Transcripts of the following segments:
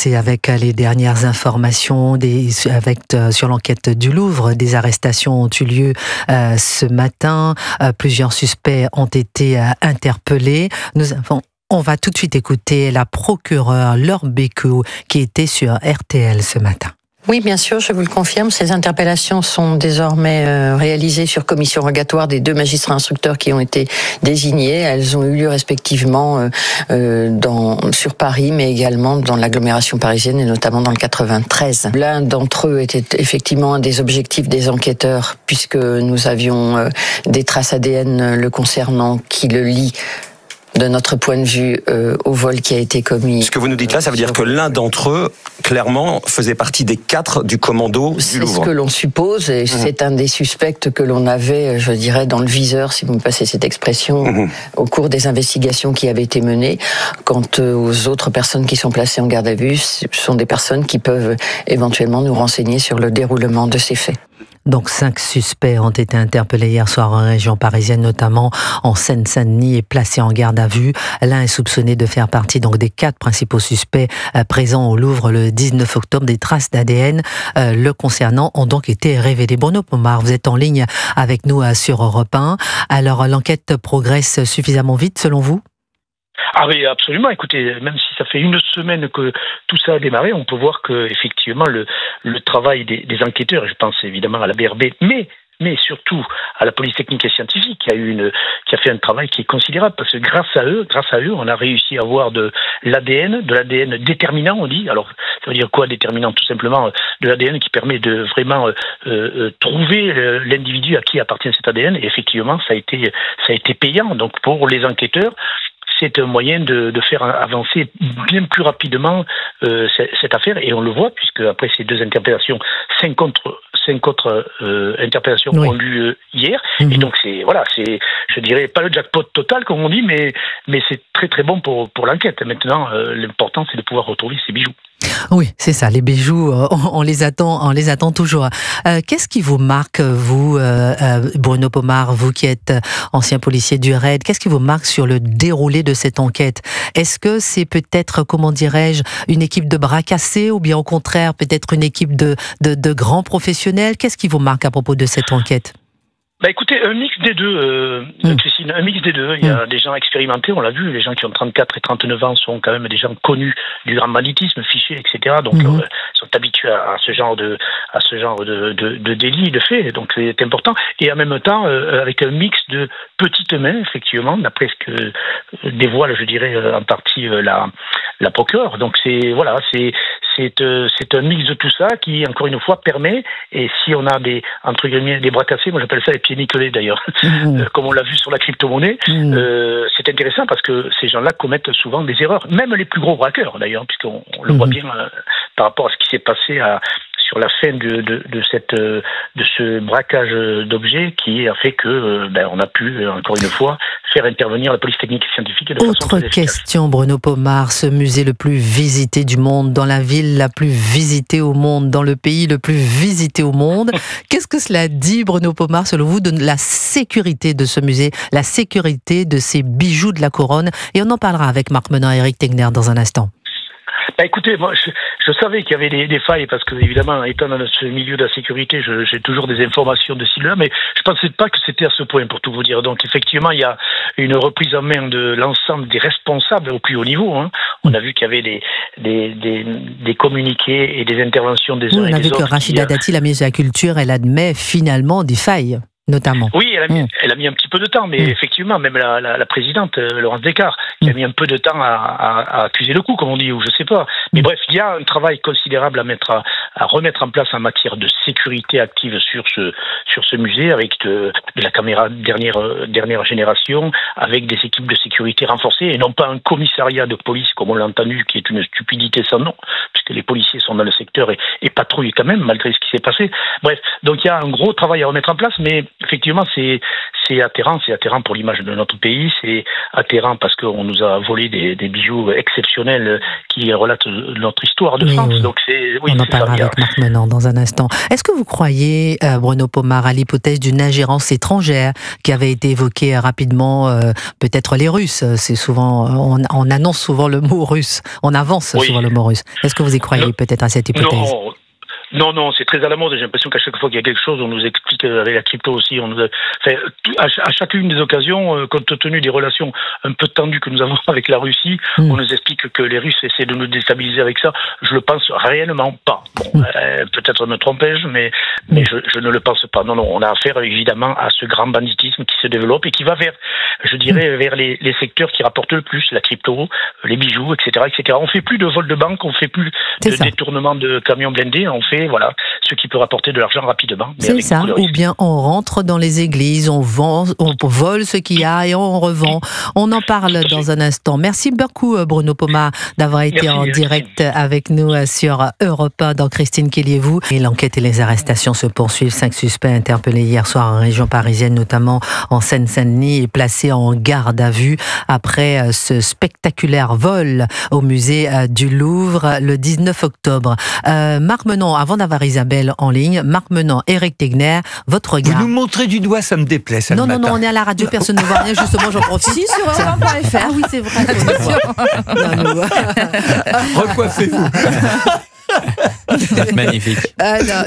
commencer avec les dernières informations sur l'enquête du Louvre. Des arrestations ont eu lieu ce matin. Plusieurs suspects ont été interpellés. On va tout de suite écouter la procureure Laure Bécaud qui était sur RTL ce matin. Oui, bien sûr, je vous le confirme. Ces interpellations sont désormais réalisées sur commission rogatoire des 2 magistrats instructeurs qui ont été désignés. Elles ont eu lieu respectivement sur Paris, mais également dans l'agglomération parisienne et notamment dans le 93. L'un d'entre eux était effectivement un des objectifs des enquêteurs, puisque nous avions des traces ADN le concernant qui le lient de notre point de vue au vol qui a été commis. Ce que vous nous dites là, ça veut dire que l'un d'entre eux, clairement, faisait partie des 4 du commando du Louvre. C'est ce que l'on suppose, et c'est un des suspects que l'on avait, je dirais, dans le viseur, si vous me passez cette expression, au cours des investigations qui avaient été menées. Quant aux autres personnes qui sont placées en garde à vue, ce sont des personnes qui peuvent éventuellement nous renseigner sur le déroulement de ces faits. Donc 5 suspects ont été interpellés hier soir en région parisienne, notamment en Seine-Saint-Denis, et placés en garde à vue. L'un est soupçonné de faire partie donc des 4 principaux suspects présents au Louvre le 19 octobre. Des traces d'ADN le concernant ont donc été révélées. Bruno Pomar, vous êtes en ligne avec nous sur Europe 1. Alors l'enquête progresse suffisamment vite selon vous ? Ah oui, absolument. Écoutez, même si ça fait 1 semaine que tout ça a démarré, on peut voir que effectivement le travail des enquêteurs, je pense évidemment à la BRB, mais surtout à la police technique et scientifique qui a fait un travail qui est considérable, parce que grâce à eux, on a réussi à avoir de l'ADN déterminant, on dit. Alors, ça veut dire quoi déterminant? Tout simplement de l'ADN qui permet de vraiment trouver l'individu à qui appartient cet ADN. Et effectivement, ça a été payant. Donc pour les enquêteurs, c'est un moyen de faire avancer bien plus rapidement cette affaire, et on le voit puisque après ces 2 interpellations, 5 autres interpellations ont lieu hier, et donc c'est je dirais pas le jackpot total comme on dit, mais c'est très très bon pour l'enquête. Maintenant, l'important c'est de pouvoir retrouver ces bijoux. Oui, c'est ça, les bijoux, on les attend toujours. Qu'est-ce qui vous marque, vous, Bruno Pomar, vous qui êtes ancien policier du RAID, qu'est-ce qui vous marque sur le déroulé de cette enquête? Est-ce que c'est peut-être, comment dirais-je, une équipe de bras cassés, ou bien au contraire, peut-être une équipe de grands professionnels? Qu'est-ce qui vous marque à propos de cette enquête? Écoutez, un mix des deux, Christine, un mix des deux. Il y a des gens expérimentés, on l'a vu, les gens qui ont 34 et 39 ans sont quand même des gens connus du grand banditisme, fichés, etc. Donc, sont habitués à ce genre de délit, de fait. Donc, c'est important. Et en même temps, avec un mix de petites mains, effectivement, d'après ce que dévoile, je dirais, en partie la procureure. Donc, c'est un mix de tout ça qui, encore une fois, permet, et si on a entre guillemets, des bras cassés, moi j'appelle ça les pieds nickelés d'ailleurs, comme on l'a vu sur la crypto-monnaie, c'est intéressant parce que ces gens-là commettent souvent des erreurs, même les plus gros braqueurs d'ailleurs, puisqu'on le voit bien par rapport à ce qui s'est passé sur la fin de ce braquage d'objets qui a fait que on a pu, encore une fois, faire intervenir la police technique et scientifique de façon très efficace. Autre question, Bruno Pomar, ce musée le plus visité du monde, dans la ville la plus visitée au monde, dans le pays le plus visité au monde. Qu'est-ce que cela dit, Bruno Pomar, selon vous, de la sécurité de ce musée, la sécurité de ces bijoux de la couronne? Et on en parlera avec Marc Menant et Eric Tegner dans un instant. Écoutez, moi, je savais qu'il y avait des failles parce que, évidemment, étant dans ce milieu de la sécurité, j'ai toujours des informations de ci, là, mais je pensais pas que c'était à ce point, pour tout vous dire. Donc, effectivement, il y a une reprise en main de l'ensemble des responsables au plus haut niveau. On a vu qu'il y avait des communiqués et des interventions des uns et des autres. On a vu que Rachida Dati, la ministre de la Culture, elle admet finalement des failles. Notamment. Oui, elle a mis un petit peu de temps, mais effectivement, même la présidente, Laurence Descartes, qui a mis un peu de temps à accuser le coup, comme on dit, ou je sais pas. Mais bref, il y a un travail considérable à remettre en place en matière de sécurité active sur ce musée, avec de la caméra dernière génération, avec des équipes de sécurité renforcées, et non pas un commissariat de police, comme on l'a entendu, qui est une stupidité sans nom, puisque que les policiers sont dans le secteur et patrouillent quand même, malgré ce qui s'est passé. Bref, donc il y a un gros travail à remettre en place, mais effectivement, c'est atterrant pour l'image de notre pays, c'est atterrant parce qu'on nous a volé des bijoux exceptionnels qui relatent notre histoire de France. Oui. Donc On en parlera avec Marc Menant dans un instant. Est-ce que vous croyez, Bruno Pomar, à l'hypothèse d'une ingérence étrangère qui avait été évoquée rapidement, peut-être les Russes? C'est souvent, on annonce souvent le mot russe, on avance souvent le mot russe. Est-ce que vous y croyez peut-être à cette hypothèse? Non, c'est très à la mode. J'ai l'impression qu'à chaque fois qu'il y a quelque chose, on nous explique avec la crypto aussi. À chacune des occasions, compte tenu des relations un peu tendues que nous avons avec la Russie, on nous explique que les Russes essaient de nous déstabiliser avec ça. Je le pense réellement pas. Bon, peut-être me trompais-je, mais je ne le pense pas. Non, on a affaire évidemment à ce grand banditisme qui se développe et qui va vers, je dirais, vers les secteurs qui rapportent le plus, la crypto, les bijoux, etc., etc. On fait plus de vols de banque, on fait plus de détournement de camions blindés, on fait ce qui peut rapporter de l'argent rapidement. C'est ça, ou bien on rentre dans les églises, on vole ce qu'il y a et on revend. On en parle dans un instant. Merci beaucoup Bruno Pomar d'avoir été en direct avec nous sur Europe 1 dans Christine Kelly-vous. Et l'enquête et les arrestations se poursuivent. 5 suspects interpellés hier soir en région parisienne, notamment en Seine-Saint-Denis, et placés en garde à vue après ce spectaculaire vol au musée du Louvre le 19 octobre. Marc Menant, avant d'avoir Isabelle en ligne, Marc Menant, Éric Tegner, votre regard. Vous nous montrez du doigt, ça me déplaît. Ça, non, on est à la radio, personne ne voit rien, justement, j'en profite. Si, sur Europe.fr. Ah oui, c'est vrai. Recoiffez-vous. Magnifique.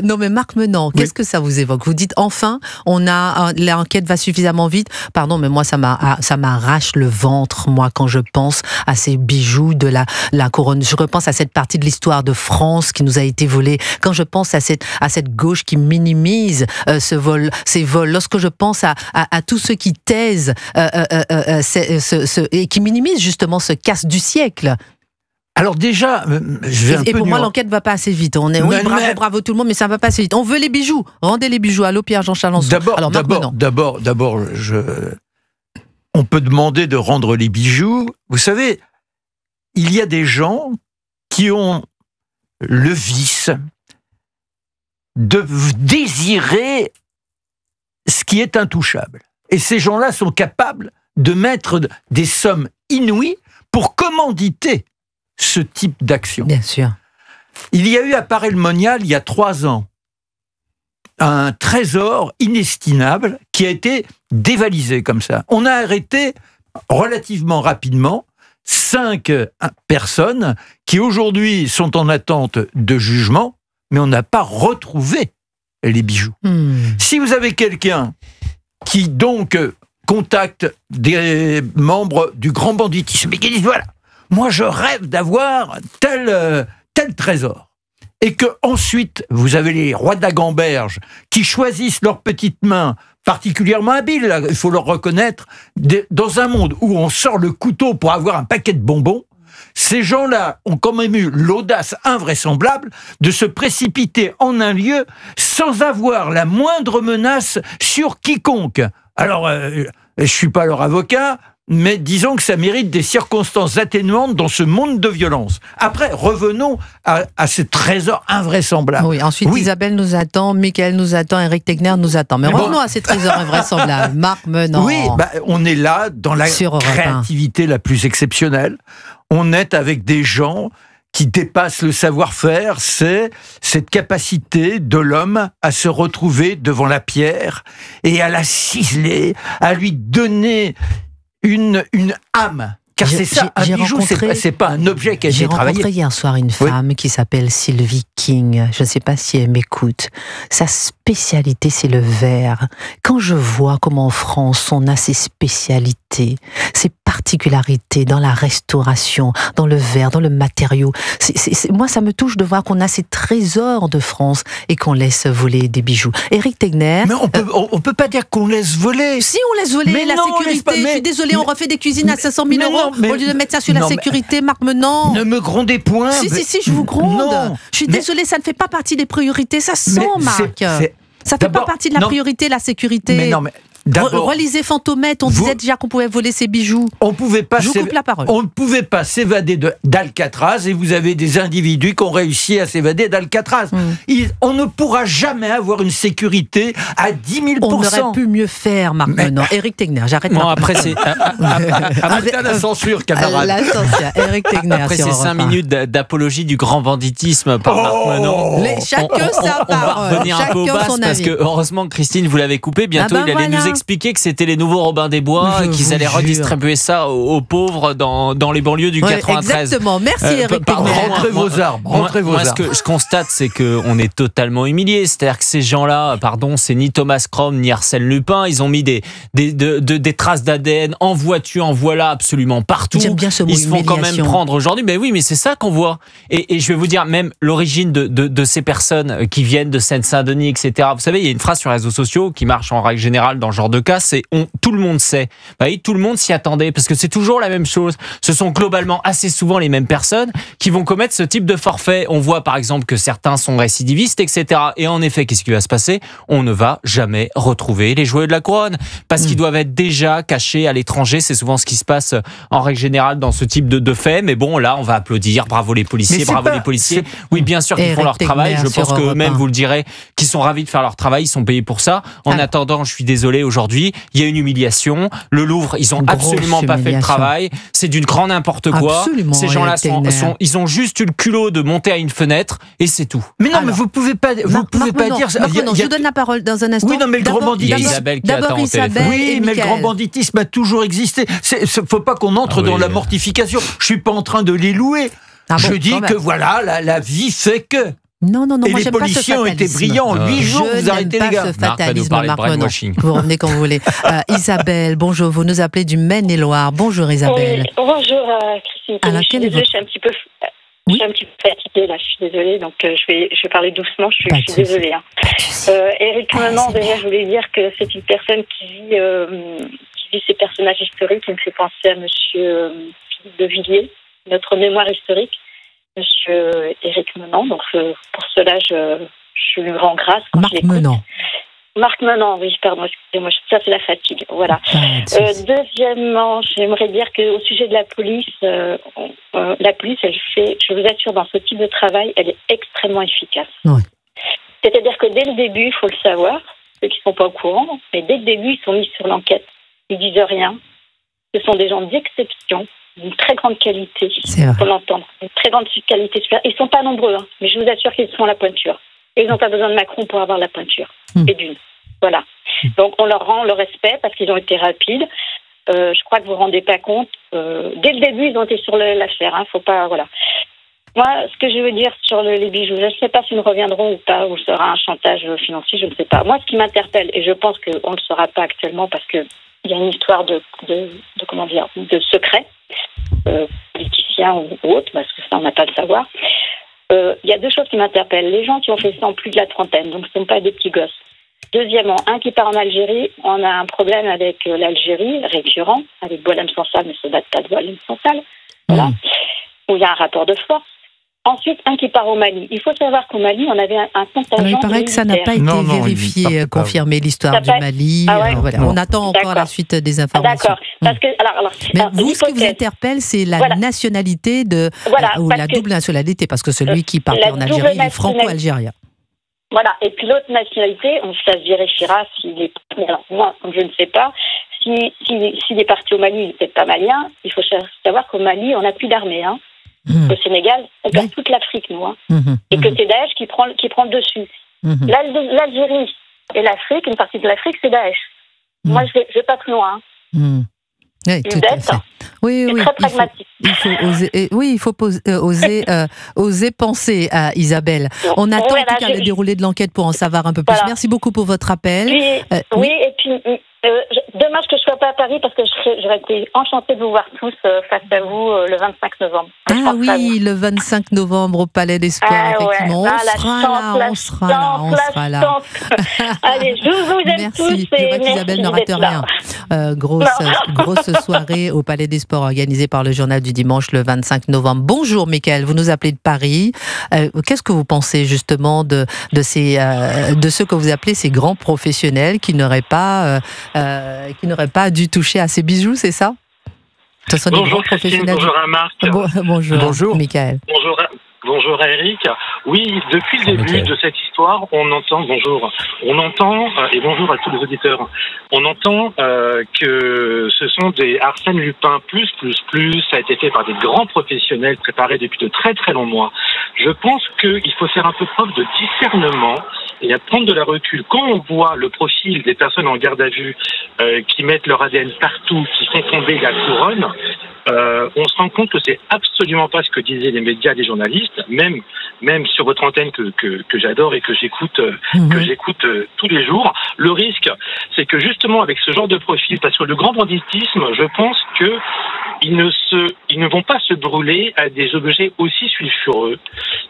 Non, mais Marc Menant, qu'est-ce que ça vous évoque? Vous dites enfin, l'enquête va suffisamment vite. Pardon, mais moi ça m'arrache le ventre, moi, quand je pense à ces bijoux de la couronne. Je repense à cette partie de l'histoire de France qui nous a été volée. Quand je pense à cette gauche qui minimise ces vols, lorsque je pense à tous ceux qui taisent et qui minimisent justement ce casse du siècle. Alors déjà, pour moi, l'enquête va pas assez vite. Bravo tout le monde, mais ça va pas assez vite. On veut les bijoux. Rendez les bijoux. Allô, Pierre-Jean Chalençon. D'abord, on peut demander de rendre les bijoux. Vous savez, il y a des gens qui ont le vice de désirer ce qui est intouchable. Et ces gens-là sont capables de mettre des sommes inouïes pour commanditer ce type d'action. Bien sûr. Il y a eu à Paray-le-Monial, il y a 3 ans, un trésor inestimable qui a été dévalisé comme ça. On a arrêté relativement rapidement 5 personnes qui aujourd'hui sont en attente de jugement, mais on n'a pas retrouvé les bijoux. Si vous avez quelqu'un qui donc contacte des membres du grand banditisme et qui dit voilà, moi, je rêve d'avoir tel trésor. Et que ensuite, vous avez les rois de la gamberge qui choisissent leurs petites mains particulièrement habiles, là, il faut leur reconnaître, dans un monde où on sort le couteau pour avoir un paquet de bonbons. Ces gens-là ont quand même eu l'audace invraisemblable de se précipiter en un lieu sans avoir la moindre menace sur quiconque. Alors, je suis pas leur avocat, mais disons que ça mérite des circonstances atténuantes dans ce monde de violence. Après, revenons à ce trésor invraisemblable. Oui, ensuite Isabelle nous attend, Michael nous attend, Éric Tegner nous attend. Mais revenons à ces trésors invraisemblables. Marc Menant. Oui, on est là dans la créativité la plus exceptionnelle. On est avec des gens qui dépassent le savoir-faire, c'est cette capacité de l'homme à se retrouver devant la pierre et à la ciseler, à lui donner une âme. Car c'est ça, un bijou, c'est pas un objet qui a été travaillé. J'ai rencontré hier soir une femme qui s'appelle Sylvie King. Je ne sais pas si elle m'écoute. Sa spécialité, c'est le verre. Quand je vois comment en France, on a ses spécialités, ses particularités dans la restauration, dans le verre, dans le matériau, moi, ça me touche de voir qu'on a ces trésors de France et qu'on laisse voler des bijoux. Éric Tegner... Mais on peut pas dire qu'on laisse voler. Si, on laisse voler mais la sécurité. Je suis désolée, on refait des cuisines à 500 000 euros. Au lieu de mettre ça sur la sécurité, Marc Menant. Ne me grondez point. Si, je vous gronde. Non, je suis désolée, ça ne fait pas partie des priorités. Ça sent, Marc. Ça ne fait pas partie de la priorité, la sécurité. Mais non, mais Relisez Fantomètre, on disait déjà qu'on pouvait voler ses bijoux. On pouvait pas Je vous coupe la parole. On ne pouvait pas s'évader d'Alcatraz, et vous avez des individus qui ont réussi à s'évader d'Alcatraz. On ne pourra jamais avoir une sécurité à 10 000%. On aurait pu mieux faire, Marc Menon. Éric Tegner, j'arrête Bon, maintenant. après, c'est. Arrêtez la censure, camarade. La censure, Éric Tegner. Après ces 5 minutes d'apologie du grand banditisme par Marc Menon, Chacun sa on va parole, revenir un peu au chacun bas, son parce avis. que heureusement Christine, vous l'avez coupé. Bientôt, il allait nous expliquer que c'était les nouveaux Robin des Bois, qu'ils allaient redistribuer ça aux pauvres dans les banlieues du 93. Exactement. Merci Éric Tegner. Rentrez vos armes. Moi, ce que je constate, c'est qu'on est totalement humilié. C'est-à-dire que ces gens-là, c'est ni Thomas Crown ni Arsène Lupin. Ils ont mis des traces d'ADN en voiture, en voilà absolument partout. J'aime bien ce mot, ils se font quand même humiliation. prendre aujourd'hui. Mais oui, mais c'est ça qu'on voit. Et je vais vous dire, même l'origine de ces personnes qui viennent de Seine-Saint-Denis, etc. Vous savez, il y a une phrase sur les réseaux sociaux qui marche en règle générale dans ce genre de cas, c'est tout le monde sait. Vous voyez, tout le monde s'y attendait, parce que c'est toujours la même chose. Ce sont globalement assez souvent les mêmes personnes qui vont commettre ce type de forfait. On voit par exemple que certains sont récidivistes, etc. Et en effet, qu'est-ce qui va se passer ? On ne va jamais retrouver les joyaux de la couronne, parce qu'ils doivent être déjà cachés à l'étranger. C'est souvent ce qui se passe en règle générale dans ce type de fait. Mais bon, là, on va applaudir. Bravo les policiers, bravo les policiers. Oui, bien sûr qu'ils font leur travail. Je pense qu'eux-mêmes, vous le direz, qu'ils sont ravis de faire leur travail. Ils sont payés pour ça. En attendant, je suis désolé, aujourd'hui, il y a une humiliation. Le Louvre, ils ont absolument pas fait le travail. C'est d'une grande n'importe quoi. Absolument, ces gens-là ils ont juste eu le culot de monter à une fenêtre et c'est tout. Mais non, mais vous pouvez pas dire. Je vous donne la parole dans un instant. Oui, non, mais le grand banditisme. Il y a Isabelle qui attend au téléphone. Oui, mais le grand banditisme a toujours existé. Faut pas qu'on entre dans la mortification. Je suis pas en train de les louer. Je dis que voilà, la vie fait que. Non, et moi les j'aime pas ce policiers ont été fatalisme. brillants. En 8 jours, vous arrêtez les gars. Ce fatalisme, Marc Menon. brainwashing. Vous revenez quand vous voulez. Isabelle, bonjour. Vous nous appelez du Maine-et-Loire. Bonjour Isabelle. Oui, bonjour Christine. Alors, je suis désolée, je suis un petit peu fatiguée là. Je suis désolée, donc je vais parler doucement. Je suis désolée. Éric Menon, déjà, je voulais dire que c'est une personne qui vit ces personnages historiques, qui me fait penser à Monsieur Philippe de Villiers, notre mémoire historique. Monsieur Éric Menon, donc pour cela je lui rends grâce quand je l'écoute. Marc Menon, oui, pardon, excusez-moi, ça c'est la fatigue, voilà. Deuxièmement, j'aimerais dire qu'au sujet de la police, elle fait, je vous assure, dans ce type de travail, elle est extrêmement efficace. Oui. C'est-à-dire que dès le début, il faut le savoir, ceux qui ne sont pas au courant, mais dès le début, ils sont mis sur l'enquête. Ils disent rien. Ce sont des gens d'exception, d'une très grande qualité, il faut l'entendre, une très grande qualité. Ils ne sont pas nombreux, mais je vous assure qu'ils sont à la pointure. Et ils n'ont pas besoin de Macron pour avoir la pointure. Et d'une. Voilà. Donc on leur rend le respect parce qu'ils ont été rapides. Je crois que vous ne vous rendez pas compte. Dès le début, ils ont été sur l'affaire. Faut pas, voilà. Moi, ce que je veux dire sur les bijoux, je ne sais pas si nous reviendrons ou pas, ou sera un chantage financier, je ne sais pas. Moi, ce qui m'interpelle, et je pense qu'on ne le saura pas actuellement parce qu'il y a une histoire de secret, politiciens ou autres, parce que ça, on n'a pas à le savoir. Il y a deux choses qui m'interpellent. Les gens qui ont fait ça en plus de la trentaine, donc ce ne sont pas des petits gosses. Deuxièmement, un qui part en Algérie, on a un problème avec l'Algérie, récurrent, avec Boualem Sansal, mais ça ne date pas de Boualem Sansal, voilà, où il y a un rapport de force. Ensuite, un qui part au Mali. Il faut savoir qu'au Mali, on avait un contingent. Il paraît que ça n'a pas été vérifié, confirmé, l'histoire du Mali. Voilà. On attend encore la suite des informations. D'accord. Parce que, mais vous, ce qui vous interpelle, c'est la nationalité ou la double nationalité, parce que celui qui part en Algérie, il est franco-algérien. Voilà. Et puis l'autre nationalité, ça se vérifiera s'il est. Alors, moi, je ne sais pas. S'il est parti au Mali, il n'est peut-être pas malien. Il faut savoir qu'au Mali, on n'a plus d'armée. Au Sénégal, on perd toute l'Afrique, nous. Et que c'est Daesh qui prend le dessus. L'Algérie et l'Afrique, une partie de l'Afrique, c'est Daesh. Moi, je vais pas plus loin. Oui, tout à fait. Oui, très pragmatique. Il faut oser penser à Isabelle. On attend en tout cas le déroulé de l'enquête pour en savoir un peu plus. Merci beaucoup pour votre appel. Oui, et puis dommage que je ne sois pas à Paris parce que j'aurais été enchantée de vous voir tous face à vous le 25 novembre. Le 25 novembre au Palais des Sports, effectivement. On sera là. Allez, je vous aime tous. Merci. Je vois qu'Isabelle ne rate rien. Grosse soirée au Palais des Sports organisée par le Journal du du dimanche le 25 novembre. Bonjour Michael, vous nous appelez de Paris. Qu'est-ce que vous pensez justement de ceux que vous appelez ces grands professionnels qui n'auraient pas dû toucher à ces bijoux, c'est ça? Ce sont bonjour des grands Christine, professionnels. bonjour à Marc. Bonjour Michael. Bonjour à Eric. Oui, depuis le début de cette histoire, on entend, et bonjour à tous les auditeurs, on entend que ce sont des Arsène Lupin plus, ça a été fait par des grands professionnels préparés depuis de très très longs mois. Je pense qu'il faut faire un peu preuve de discernement et à prendre de la recul. Quand on voit le profil des personnes en garde à vue qui mettent leur ADN partout, qui font tomber la couronne, on se rend compte que c'est absolument pas ce que disaient les médias, les journalistes, même sur votre antenne que j'adore et que j'écoute tous les jours. Le risque, c'est que justement avec ce genre de profil, parce que le grand banditisme, je pense que ils ne vont pas se brûler à des objets aussi sulfureux.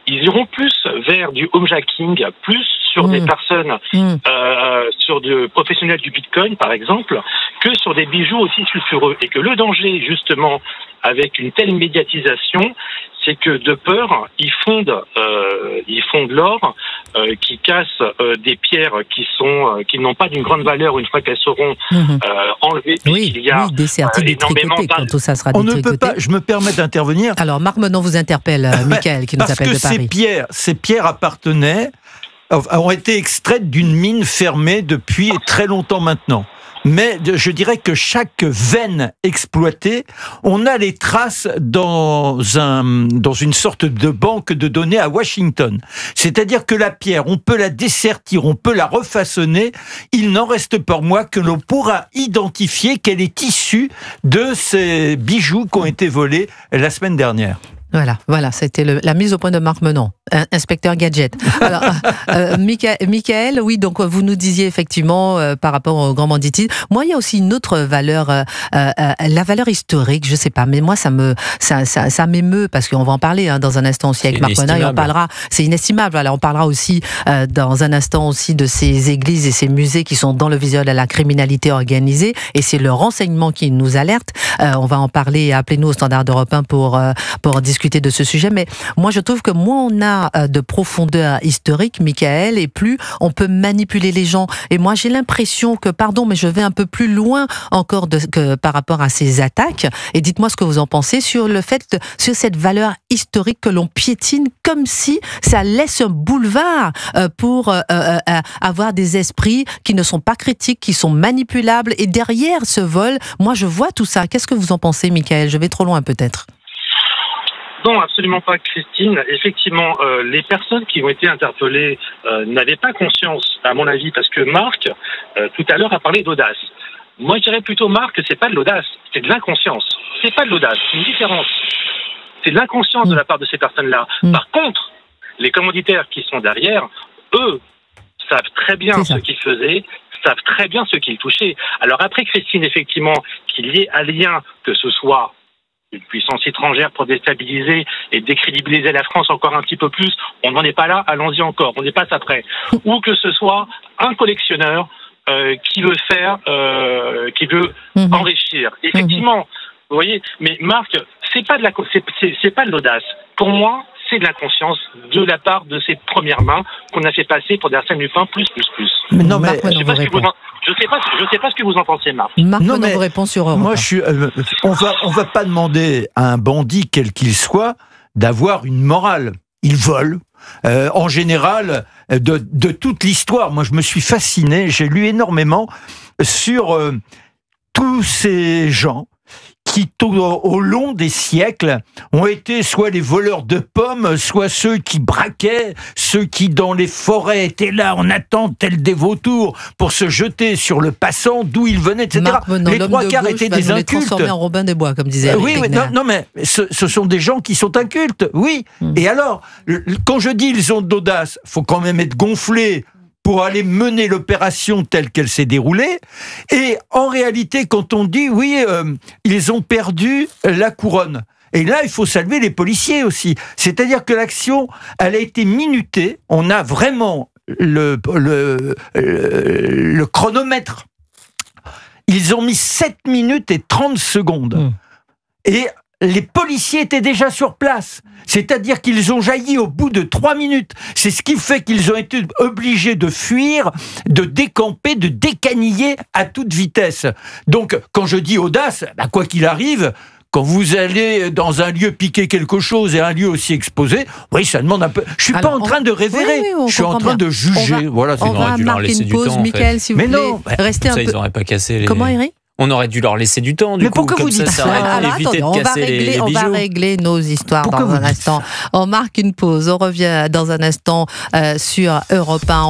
Ils iront plus vers du homejacking, plus sur des personnes, sur des professionnels du Bitcoin, par exemple, que sur des bijoux aussi sulfureux. Et que le danger, justement, avec une telle médiatisation, c'est que de peur, ils fondent l'or, qui cassent des pierres qui n'ont pas d'une grande valeur une fois qu'elles seront enlevées. Oui, décertées, détricotées, quand tout ça sera détricoté. On ne peut pas, je me permets d'intervenir. Alors, Marc Menon vous interpelle, Michael, qui nous appelle de Paris. Parce que ces pierres ont été extraites d'une mine fermée depuis très longtemps maintenant. Mais je dirais que chaque veine exploitée, on a les traces dans une sorte de banque de données à Washington. C'est-à-dire que la pierre, on peut la dessertir, on peut la refaçonner. Il n'en reste pas moins que l'on pourra identifier qu'elle est issue de ces bijoux qui ont été volés la semaine dernière. Voilà, c'était la mise au point de Marc Menon, inspecteur gadget. Alors, Michael, oui, donc vous nous disiez effectivement par rapport au grand banditisme. Moi, il y a aussi une autre valeur, la valeur historique. Je sais pas, mais moi ça m'émeut parce qu'on va en parler dans un instant aussi avec Marc Menon et on parlera. C'est inestimable. Voilà, on parlera aussi dans un instant aussi de ces églises et ces musées qui sont dans le visuel à la criminalité organisée et c'est le renseignement qui nous alerte. On va en parler. Appelez-nous au standard d'Europe 1 pour discuter de ce sujet, mais moi je trouve que moins on a de profondeur historique, Michael, et plus on peut manipuler les gens. Et moi j'ai l'impression que, pardon, mais je vais un peu plus loin encore que par rapport à ces attaques. Et dites-moi ce que vous en pensez sur sur cette valeur historique que l'on piétine comme si ça laisse un boulevard pour avoir des esprits qui ne sont pas critiques, qui sont manipulables. Et derrière ce vol, moi je vois tout ça. Qu'est-ce que vous en pensez, Michael? Je vais trop loin peut-être. Non, absolument pas, Christine. Effectivement, les personnes qui ont été interpellées n'avaient pas conscience, à mon avis, parce que Marc, tout à l'heure, a parlé d'audace. Moi, je dirais plutôt, Marc, que c'est pas de l'audace, c'est de l'inconscience. C'est pas de l'audace, c'est une différence. C'est de l'inconscience de la part de ces personnes-là. Par contre, les commanditaires qui sont derrière, eux, savent très bien ce qu'ils faisaient, savent très bien ce qu'ils touchaient. Alors après, Christine, effectivement, qu'il y ait un lien, que ce soit une puissance étrangère pour déstabiliser et décrédibiliser la France encore un petit peu plus, on n'en est pas là, allons-y encore, on n'est pas après. Ou que ce soit un collectionneur qui veut enrichir. Effectivement, vous voyez, mais Marc, c'est pas de l'audace. Pour moi, c'est de l'inconscience de la part de ces premières mains qu'on a fait passer pour des Arsène Lupin plus. Mais non, mais je sais pas ce que vous en pensez, Marc. Marc Menon vous répond sur Europe. Moi, on va pas demander à un bandit, quel qu'il soit, d'avoir une morale. Il vole. En général, de toute l'histoire, moi, je me suis fasciné, j'ai lu énormément sur tous ces gens qui, au long des siècles, ont été soit les voleurs de pommes, soit ceux qui braquaient, ceux qui, dans les forêts, étaient là en attente, tels des vautours, pour se jeter sur le passant, d'où ils venaient, etc. Marc Menon, les trois quarts étaient des incultes. Transformés en Robin des Bois, comme disait oui, non, mais ce sont des gens qui sont incultes, oui. Et alors, quand je dis ils ont d'audace, faut quand même être gonflé pour aller mener l'opération telle qu'elle s'est déroulée. Et en réalité, quand on dit, oui, ils ont perdu la couronne. Et là, il faut saluer les policiers aussi. C'est-à-dire que l'action, elle a été minutée. On a vraiment le chronomètre. Ils ont mis 7 minutes et 30 secondes. Et les policiers étaient déjà sur place. C'est-à-dire qu'ils ont jailli au bout de 3 minutes. C'est ce qui fait qu'ils ont été obligés de fuir, de décamper, de décaniller à toute vitesse. Donc, quand je dis audace, quoi qu'il arrive, quand vous allez dans un lieu piquer quelque chose et un lieu aussi exposé, oui, ça demande un peu. Je suis pas en train de révérer, je suis en train de juger. Voilà, on va marquer une pause, Mickaël, si vous voulez. Mais non, restez un peu. Ils n'auraient pas cassé les. Comment, Eric ? On aurait dû leur laisser du temps, mais pourquoi vous dites ça? On va régler nos histoires dans un instant. On marque une pause, on revient dans un instant sur Europe 1.